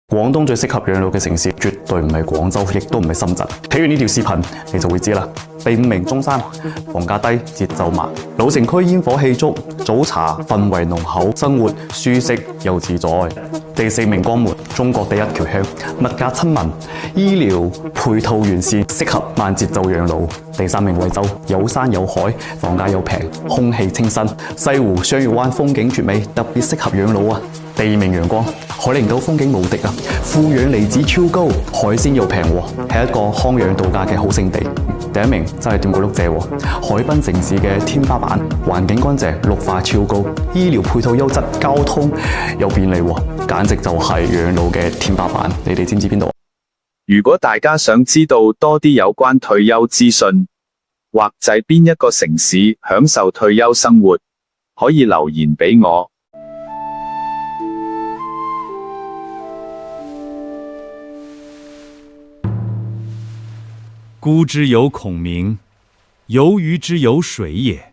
廣東最適合養老嘅城市絕對唔係廣州，亦都唔係深圳。睇完呢條視頻，你就會知啦。第5名中山，房價低，節奏慢，老城區煙火氣足，早茶氛圍濃厚，生活舒適又自在。第4名江門，中國第一僑鄉，物價親民，醫療配套完善，適合慢節奏養老。第3名惠州，有山有海，房價又平，空氣清新，西湖雙月灣風景絕美，特別適合養老啊。第2名陽光，海陵島風景無敵啊，負氧離子超高，海鮮又平喎，係一個康養度假嘅好勝地。第1名真係掂過碌蔗喎，海濱城市嘅天花板，環境乾淨，綠化超高，醫療配套優質，交通又便利喎，簡直就係養老嘅天花板。你哋知唔知邊度？如果大家想知道多啲有關退休資訊，或者邊一個城市享受退休生活，可以留言俾我。孤之有孔明，游鱼之有水也。